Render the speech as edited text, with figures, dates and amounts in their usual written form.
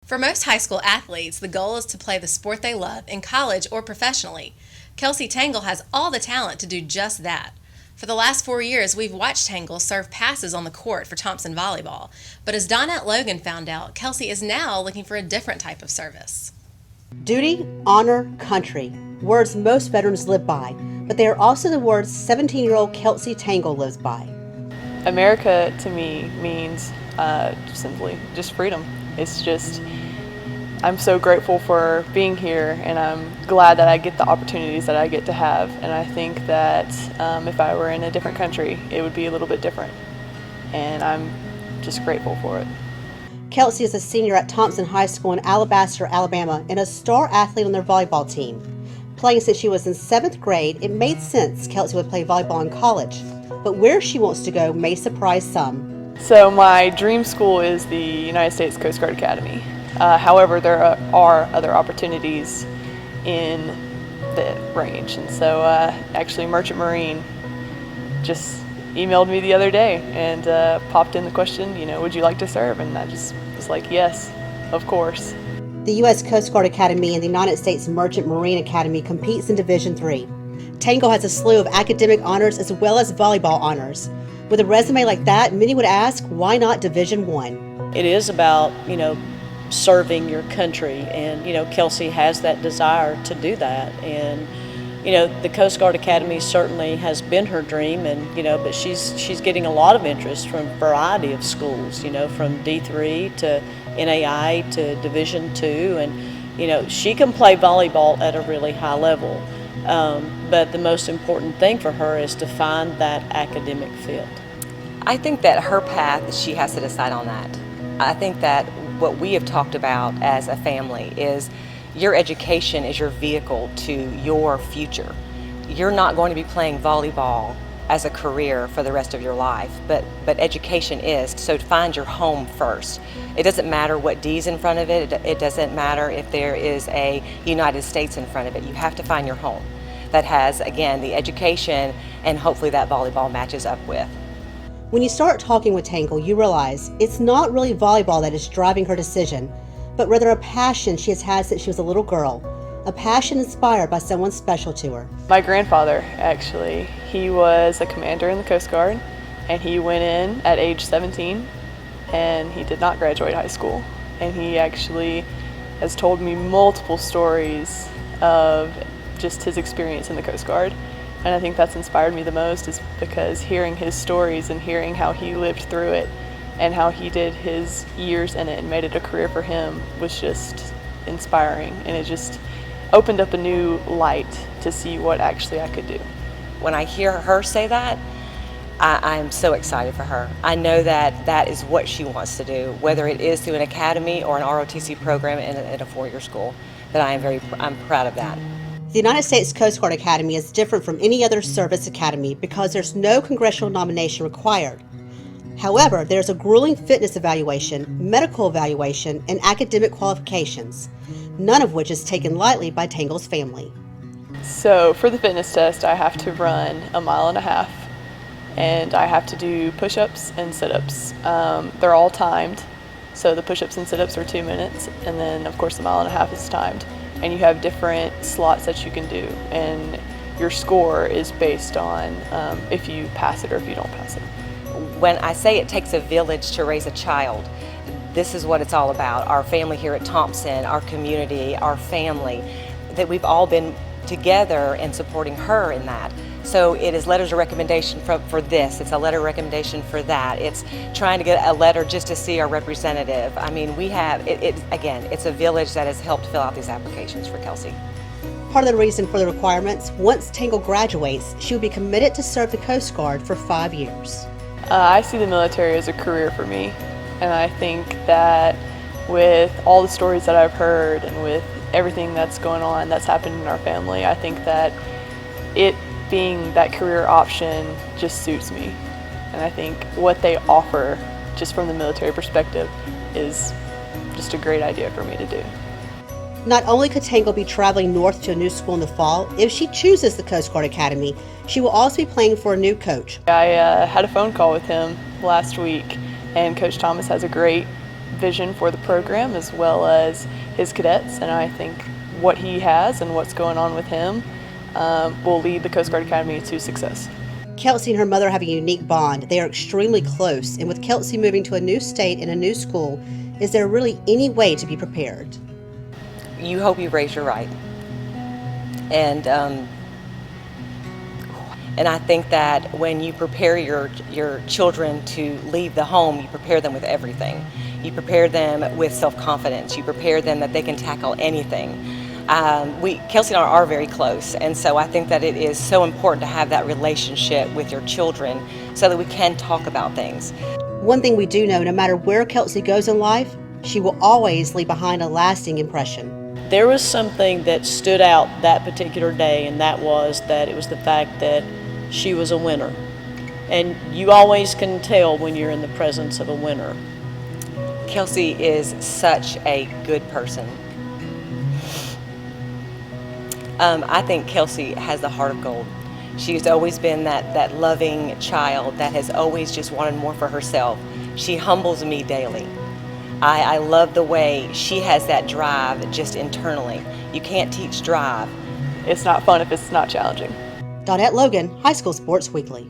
For most high school athletes, the goal is to play the sport they love in college or professionally. Kelsey Tangle has all the talent to do just that. For the last 4 years, we've watched Tangle serve passes on the court for Thompson Volleyball. But as Donette Logan found out, Kelsey is now looking for a different type of service. Duty, honor, country. Words most veterans live by, but they are also the words 17-year-old Kelsey Tangle lives by. America to me means simply just freedom. It's just, I'm so grateful for being here, and I'm glad that I get the opportunities that I get to have. And I think that if I were in a different country, it would be a little bit different. And I'm just grateful for it. Kelsey is a senior at Thompson High School in Alabaster, Alabama, and a star athlete on their volleyball team. Playing since she was in 7th grade, it made sense Kelsey would play volleyball in college. But where she wants to go may surprise some. So my dream school is the United States Coast Guard Academy. However, there are other opportunities in the range. And so actually Merchant Marine just emailed me the other day and popped in the question, would you like to serve? And I just was like, yes, of course. The U.S. Coast Guard Academy and the United States Merchant Marine Academy competes in Division III. Tangle has a slew of academic honors as well as volleyball honors. With a resume like that, many would ask, why not Division I? It is about, serving your country, and, Kelsey has that desire to do that. And, the Coast Guard Academy certainly has been her dream, and, but she's getting a lot of interest from a variety of schools, from D3 to NAI to Division II, and, she can play volleyball at a really high level. But the most important thing for her is to find that academic field. I think that her path, she has to decide on that. I think that what we have talked about as a family is your education is your vehicle to your future. You're not going to be playing volleyball as a career for the rest of your life, but education is. So find your home first. It doesn't matter what D's in front of it. It doesn't matter if there is a United States in front of it. You have to find your home that has, again, the education and hopefully that volleyball matches up with. When you start talking with Tangle, you realize it's not really volleyball that is driving her decision, but rather a passion she has had since she was a little girl, a passion inspired by someone special to her. My grandfather, actually, he was a commander in the Coast Guard, and he went in at age 17, and he did not graduate high school. And he actually has told me multiple stories of just his experience in the Coast Guard. And I think that's inspired me the most, is because hearing his stories and hearing how he lived through it and how he did his years in it and made it a career for him was just inspiring. And it just opened up a new light to see what actually I could do. When I hear her say that, I'm so excited for her. I know that that is what she wants to do, whether it is through an academy or an ROTC program in a 4-year school. But I'm proud of that. The United States Coast Guard Academy is different from any other service academy because there's no congressional nomination required. However, there's a grueling fitness evaluation, medical evaluation, and academic qualifications, none of which is taken lightly by Tangle's family. So for the fitness test, I have to run a 1.5 miles, and I have to do push-ups and sit-ups. They're all timed, so the push-ups and sit-ups are 2 minutes, and then of course the 1.5 miles is timed. And you have different slots that you can do, and your score is based on if you pass it or if you don't pass it. When I say it takes a village to raise a child, this is what it's all about. Our family here at Thompson, our community, our family, that we've all been together and supporting her in that. So it is letters of recommendation for this, it's a letter of recommendation for that, it's trying to get a letter just to see our representative. I mean, we have, again, it's a village that has helped fill out these applications for Kelsey. Part of the reason for the requirements, once Tangle graduates, she will be committed to serve the Coast Guard for 5 years. I see the military as a career for me, and I think that with all the stories that I've heard and with everything that's going on that's happened in our family, I think that it being that career option just suits me. And I think what they offer, just from the military perspective, is just a great idea for me to do. Not only could Tangle be traveling north to a new school in the fall, if she chooses the Coast Guard Academy, she will also be playing for a new coach. I had a phone call with him last week, and Coach Thomas has a great vision for the program as well as his cadets, and I think what he has and what's going on with him will lead the Coast Guard Academy to success. Kelsey and her mother have a unique bond. They are extremely close, and with Kelsey moving to a new state and a new school, is there really any way to be prepared? You hope you raise her right. And I think that when you prepare your children to leave the home, you prepare them with everything. You prepare them with self-confidence. You prepare them that they can tackle anything. Kelsey and I are very close, and so I think that it is so important to have that relationship with your children so that we can talk about things. One thing we do know, no matter where Kelsey goes in life, she will always leave behind a lasting impression. There was something that stood out that particular day, and that was that it was the fact that she was a winner. And you always can tell when you're in the presence of a winner. Kelsey is such a good person. I think Kelsey has the heart of gold. She's always been that loving child that has always just wanted more for herself. She humbles me daily. I love the way she has that drive just internally. You can't teach drive. It's not fun if it's not challenging. Donette Logan, High School Sports Weekly.